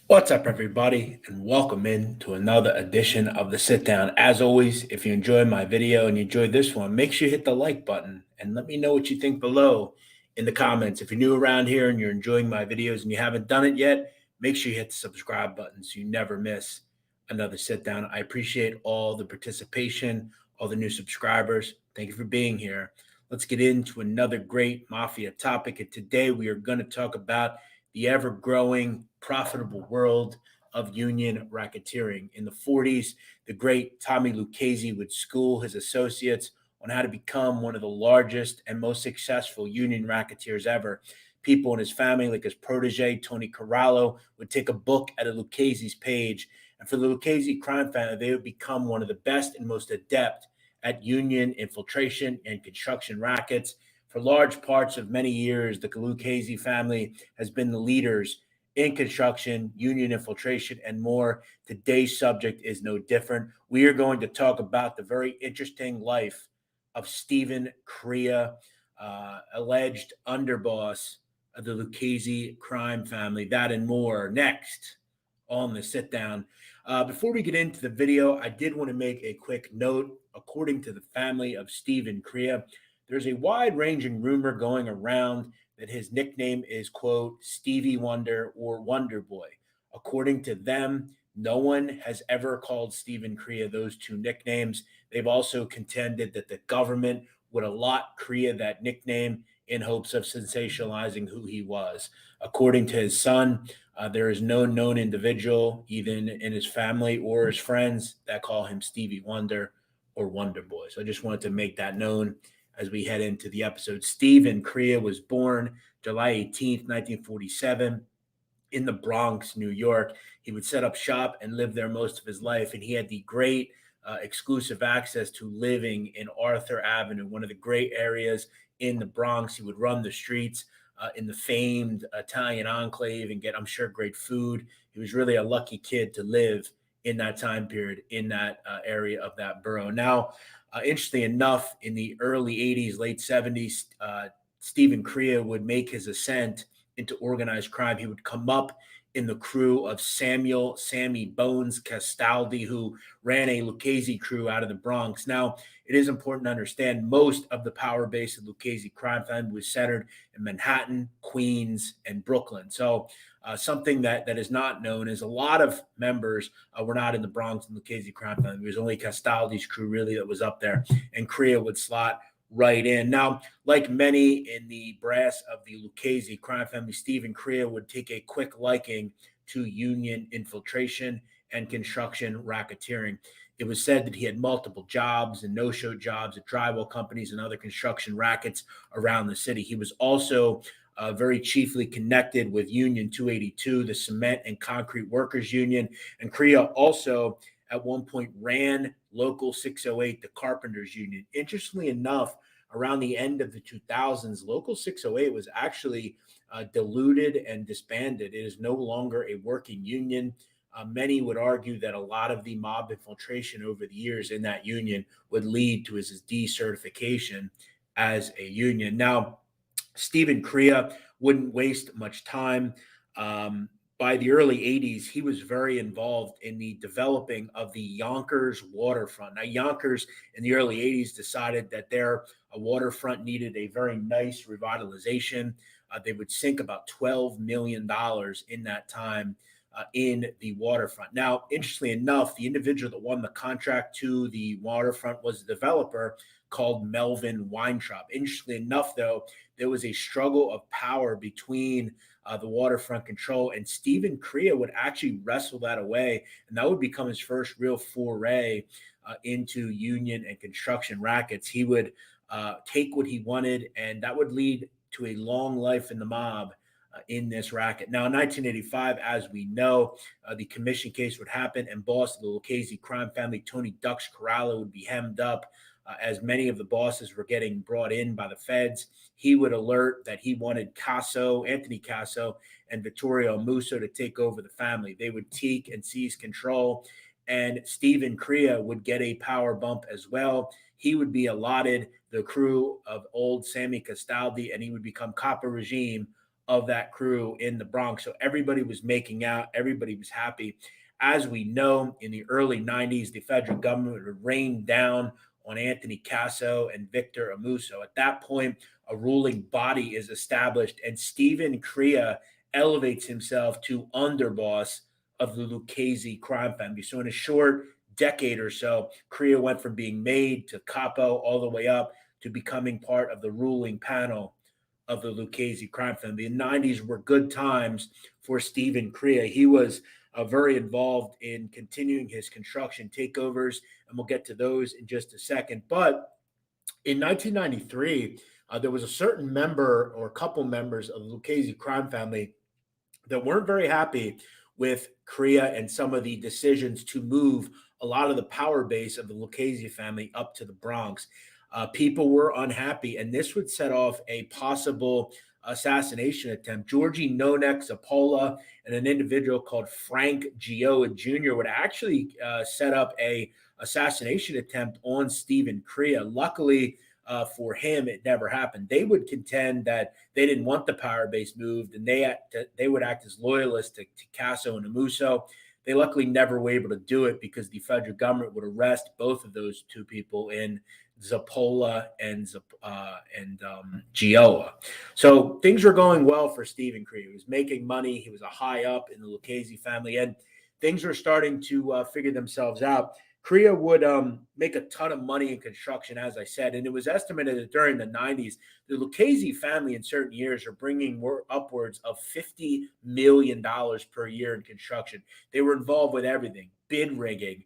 What's up, everybody, and welcome in to another edition of the Sit Down. As always, if you enjoyed my video and you enjoyed this one, make sure you hit the like button and let me know what you think below in the comments. If you're new around here and you're enjoying my videos and you haven't done it yet, make sure you hit the subscribe button so you never miss another Sit Down. I appreciate all the participation, all the new subscribers. Thank you for being here. Let's get into another great mafia topic. And today we are going to talk about the ever growing profitable world of union racketeering. In the 40s, the great Tommy Lucchese would school his associates on how to become one of the largest and most successful union racketeers ever. People in his family, like his protege, Tony Corallo, would take a book at a Lucchese's page. And for the Lucchese Crime Family, they would become one of the best and most adept at union infiltration and construction rackets. For large parts of many years, the Lucchese family has been the leaders in construction, union infiltration, and more. Today's subject is no different. We are going to talk about the very interesting life of Stevie Crea, alleged underboss of the Lucchese crime family. That and more next on the sit down. Before we get into the video, I did want to make a quick note. According to the family of Stevie Crea, there's a wide ranging rumor going around that his nickname is, quote, Stevie Wonder or Wonder Boy. According to them, no one has ever called Stevie Crea those two nicknames. They've also contended that the government would allot Crea that nickname in hopes of sensationalizing who he was. According to his son, there is no known individual, even in his family or his friends, that call him Stevie Wonder or Wonder Boy. So I just wanted to make that known as we head into the episode. Stevie Crea was born July 18th, 1947, in the Bronx, New York. He would set up shop and live there most of his life, and he had the great exclusive access to living in Arthur Avenue, one of the great areas in the Bronx. He would run the streets in the famed Italian enclave and get, I'm sure, great food. He was really a lucky kid to live in that time period in that area of that borough. Now, interestingly enough, in the early 80s, late 70s, Stevie Crea would make his ascent into organized crime. He would come up in the crew of Sammy Bones Castaldi, who ran a Lucchese crew out of the Bronx. Now, it is important to understand most of the power base of Lucchese Crime Family was centered in Manhattan, Queens, and Brooklyn. So something that is not known is a lot of members were not in the Bronx and Lucchese Crime Family. It was only Castaldi's crew really that was up there, and Crea would slot right in. Now, like many in the brass of the Lucchese crime family, Stevie Crea would take a quick liking to union infiltration and construction racketeering. It was said that he had multiple jobs and no-show jobs at drywall companies and other construction rackets around the city. He was also very chiefly connected with Union 282, the Cement and Concrete Workers Union. And Crea also at one point ran Local 608, the Carpenters Union. Interestingly enough, around the end of the 2000s, Local 608 was actually diluted and disbanded. It is no longer a working union. Many would argue that a lot of the mob infiltration over the years in that union would lead to his decertification as a union. Now, Stevie Crea wouldn't waste much time. Um, by the early 80s, he was very involved in the developing of the Yonkers waterfront. Now, Yonkers in the early 80s decided that their waterfront needed a very nice revitalization. They would sink about $12 million in that time in the waterfront. Now, interestingly enough, the individual that won the contract to the waterfront was a developer called Melvin Weintraub. Interestingly enough, though, there was a struggle of power between the waterfront control, and Stevie Crea would actually wrestle that away, and that would become his first real foray into union and construction rackets. He would take what he wanted, and that would lead to a long life in the mob in this racket. Now, in 1985, as we know, the commission case would happen, and boss of the Lucchese crime family, Tony Ducks Corallo, would be hemmed up as many of the bosses were getting brought in by the feds. He would alert that he wanted Anthony Casso, and Vittorio Musso to take over the family. They would take and seize control, and Stevie Crea would get a power bump as well. He would be allotted the crew of old Sammy Castaldi, and he would become capo regime of that crew in the Bronx. So everybody was making out, everybody was happy. As we know, in the early 90s, the federal government would rain down on Anthony Casso and Victor Amuso. At that point, a ruling body is established, and Stevie Crea elevates himself to underboss of the Lucchese crime family. So in a short decade or so, Crea went from being made to capo all the way up to becoming part of the ruling panel of the Lucchese crime family. The 90s were good times for Stevie Crea. He was very involved in continuing his construction takeovers, and we'll get to those in just a second. But in 1993, there was a certain member or a couple members of the Lucchese crime family that weren't very happy with Crea and some of the decisions to move a lot of the power base of the Lucchese family up to the Bronx. People were unhappy, and this would set off a possible assassination attempt. Georgie Nonek Zapola and an individual called Frank Gioa Jr. would actually set up a assassination attempt on Stevie Crea. Luckily, for him, it never happened. They would contend that they didn't want the power base moved, and they would act as loyalists to Casso and Amuso. They luckily never were able to do it because the federal government would arrest both of those two people in Zapola and Gioa. So things were going well for Stevie Crea. He was making money. He was a high up in the Lucchese family, and things were starting to figure themselves out. Crea would make a ton of money in construction, as I said, and it was estimated that during the 90s, the Lucchese family in certain years are bringing upwards of $50 million per year in construction. They were involved with everything: bid rigging,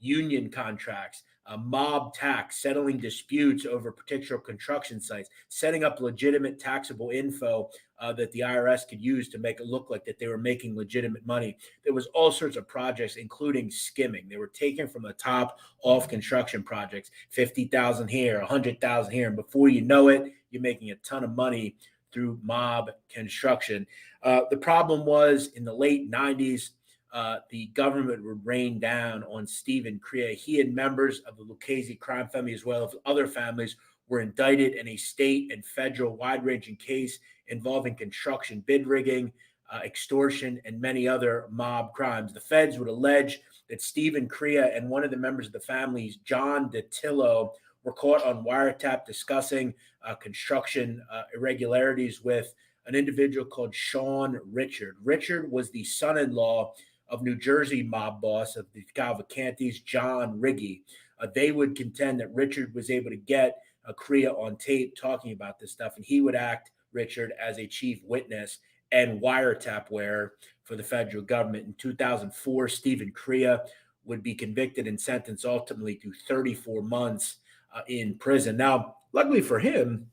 union contracts, mob tax, settling disputes over particular construction sites, setting up legitimate taxable info that the IRS could use to make it look like that they were making legitimate money. There was all sorts of projects, including skimming. They were taken from the top off construction projects, 50,000 here, 100,000 here. And before you know it, you're making a ton of money through mob construction. The problem was in the late 90s, the government would rain down on Stevie Crea. He and members of the Lucchese crime family, as well as other families, were indicted in a state and federal wide-ranging case involving construction bid rigging, extortion, and many other mob crimes. The feds would allege that Stevie Crea and one of the members of the families, John DeTillo, were caught on wiretap discussing construction irregularities with an individual called Sean Richard. Richard was the son-in-law of New Jersey mob boss of the Cavalcantis, John Riggi. They would contend that Richard was able to get Crea on tape talking about this stuff, and he would act, Richard, as a chief witness and wiretap wearer for the federal government. In 2004, Stevie Crea would be convicted and sentenced ultimately to 34 months in prison. Now, luckily for him,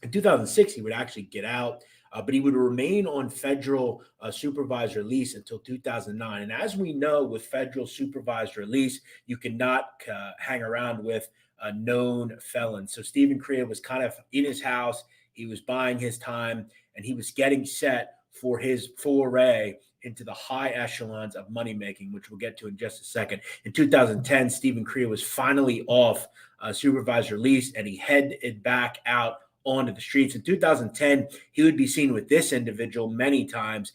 in 2006, he would actually get out, but he would remain on federal supervised release until 2009. And as we know, with federal supervised release, you cannot hang around with known felons. So Stevie Crea was kind of in his house. He was buying his time, and he was getting set for his foray into the high echelons of money making, which we'll get to in just a second. In 2010, Stevie Crea was finally off supervised release, and he headed back out onto the streets. In 2010, he would be seen with this individual many times,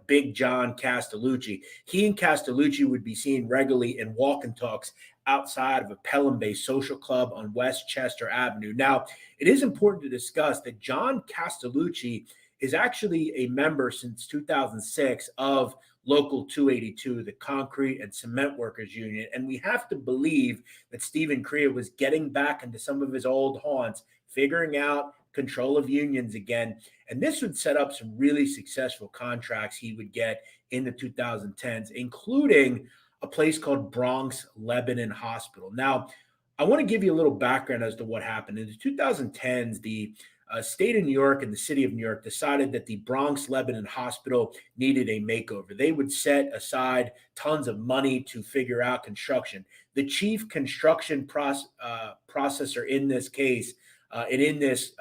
Big John Castellucci. He and Castellucci would be seen regularly in walk and talks outside of a Pelham Bay social club on Westchester Avenue. Now, it is important to discuss that John Castellucci is actually a member since 2006 of Local 282, the Concrete and Cement Workers Union. And we have to believe that Stevie Crea was getting back into some of his old haunts, figuring out control of unions again. And this would set up some really successful contracts he would get in the 2010s, including a place called Bronx Lebanon Hospital. Now, I want to give you a little background as to what happened. In the 2010s, the state of New York and the city of New York decided that the Bronx Lebanon Hospital needed a makeover. They would set aside tons of money to figure out construction. The chief construction processor in this case and in this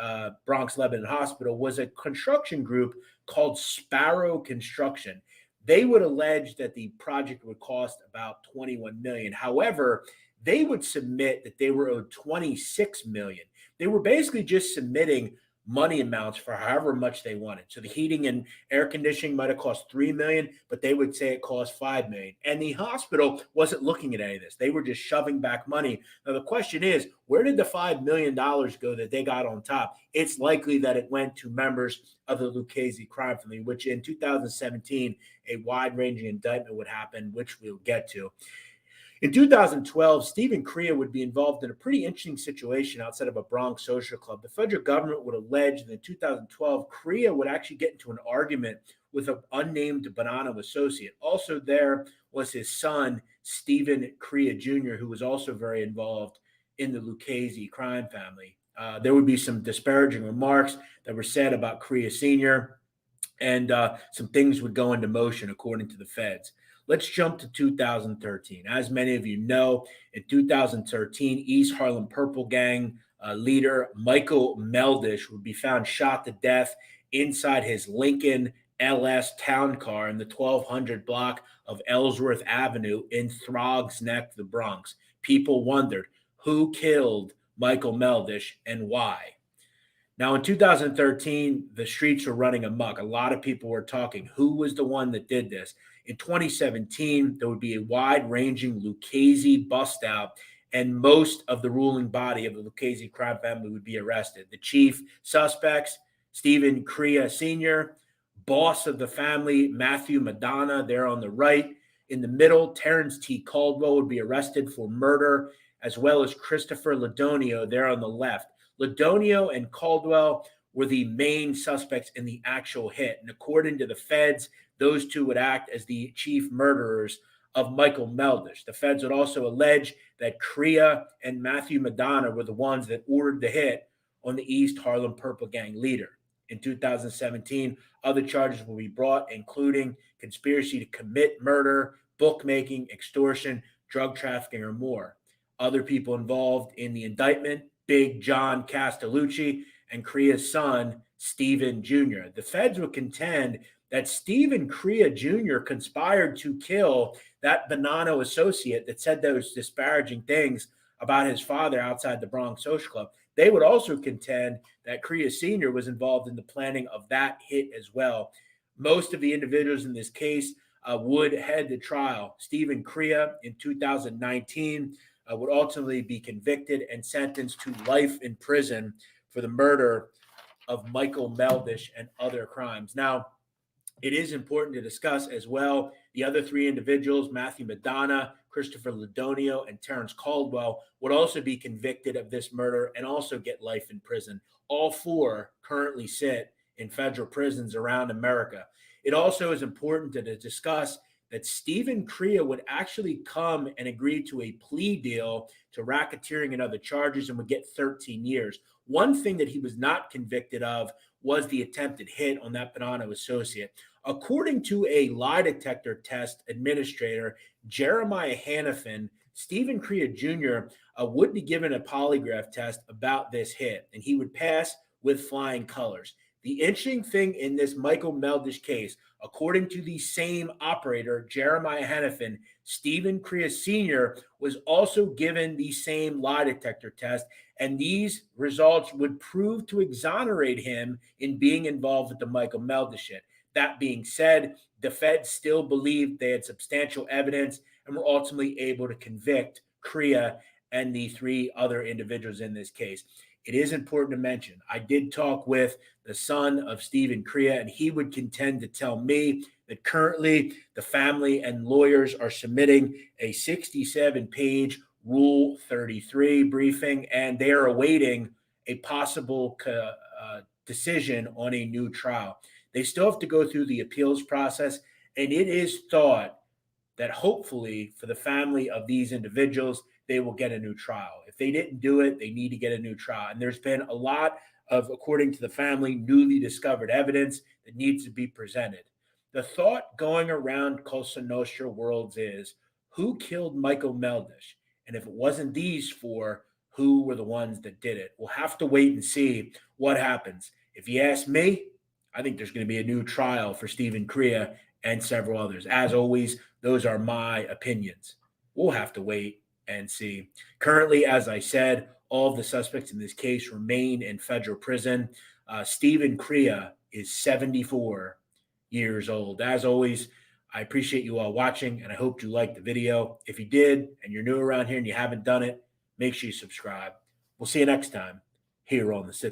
Bronx Lebanon Hospital was a construction group called Sparrow Construction. They would allege that the project would cost about $21 million. However, they would submit that they were owed $26 million. They were basically just submitting money amounts for however much they wanted. So the heating and air conditioning might have cost $3 million, but they would say it cost $5 million. And the hospital wasn't looking at any of this. They were just shoving back money. Now the question is, where did the $5 million go that they got on top? It's likely that it went to members of the Lucchese Crime Family, which in 2017, a wide-ranging indictment would happen, which we'll get to. In 2012, Stevie Crea would be involved in a pretty interesting situation outside of a Bronx social club. The federal government would allege that in 2012, Crea would actually get into an argument with an unnamed Bonanno associate. Also there was his son, Stevie Crea Jr., who was also very involved in the Lucchese crime family. There would be some disparaging remarks that were said about Crea Sr., and some things would go into motion, according to the feds. Let's jump to 2013. As many of you know, in 2013, East Harlem Purple Gang leader Michael Meldish would be found shot to death inside his Lincoln LS town car in the 1200 block of Ellsworth Avenue in Throgs Neck, the Bronx. People wondered who killed Michael Meldish and why. Now, in 2013, the streets were running amok. A lot of people were talking. Who was the one that did this? In 2017, there would be a wide-ranging Lucchese bust out, and most of the ruling body of the Lucchese crime family would be arrested. The chief suspects, Stevie Crea Sr., boss of the family, Matthew Madonna, there on the right. In the middle, Terrence T. Caldwell would be arrested for murder, as well as Christopher Ladonio there on the left. Ladonio and Caldwell were the main suspects in the actual hit. And according to the feds, those two would act as the chief murderers of Michael Meldish. The feds would also allege that Crea and Matthew Madonna were the ones that ordered the hit on the East Harlem Purple Gang leader. In 2017, other charges will be brought, including conspiracy to commit murder, bookmaking, extortion, drug trafficking, or more. Other people involved in the indictment: Big John Castellucci and Crea's son, Stephen Jr. The feds would contend that Stephen Crea Jr. conspired to kill that Bonanno associate that said those disparaging things about his father outside the Bronx Social Club. They would also contend that Crea Sr. was involved in the planning of that hit as well. Most of the individuals in this case would head to trial. Stephen Crea in 2019 would ultimately be convicted and sentenced to life in prison for the murder of Michael Meldish and other crimes. Now, it is important to discuss as well the other three individuals, Matthew Madonna, Christopher Ladonio, and Terrence Caldwell, would also be convicted of this murder and also get life in prison. All four currently sit in federal prisons around America. It also is important to discuss that Stephen Crea would actually come and agree to a plea deal to racketeering and other charges and would get 13 years. One thing that he was not convicted of was the attempted hit on that Bonanno associate. According to a lie detector test administrator, Jeremiah Hannafin, Stephen Crea Jr. Would be given a polygraph test about this hit, and he would pass with flying colors. The interesting thing in this Michael Meldish case, according to the same operator, Jeremiah Hannafin, Stephen Crea Sr. was also given the same lie detector test, and these results would prove to exonerate him in being involved with the Michael Meldish hit. That being said, the feds still believed they had substantial evidence and were ultimately able to convict Crea and the three other individuals in this case. It is important to mention, I did talk with the son of Stephen Crea, and he would contend to tell me that currently the family and lawyers are submitting a 67-page Rule 33 briefing, and they are awaiting a possible decision on a new trial. They still have to go through the appeals process, and it is thought that hopefully for the family of these individuals, they will get a new trial. If they didn't do it, they need to get a new trial. And there's been a lot of, according to the family, newly discovered evidence that needs to be presented. The thought going around Cosa Nostra worlds is, who killed Michael Meldish? And if it wasn't these four, who were the ones that did it? We'll have to wait and see what happens. If you ask me, I think there's going to be a new trial for Stephen Crea and several others. As always, those are my opinions. We'll have to wait and see. Currently, as I said, all of the suspects in this case remain in federal prison. Stevie Crea is 74 years old. As always, I appreciate you all watching, and I hope you liked the video. If you did, and you're new around here and you haven't done it, make sure you subscribe. We'll see you next time here on the Sit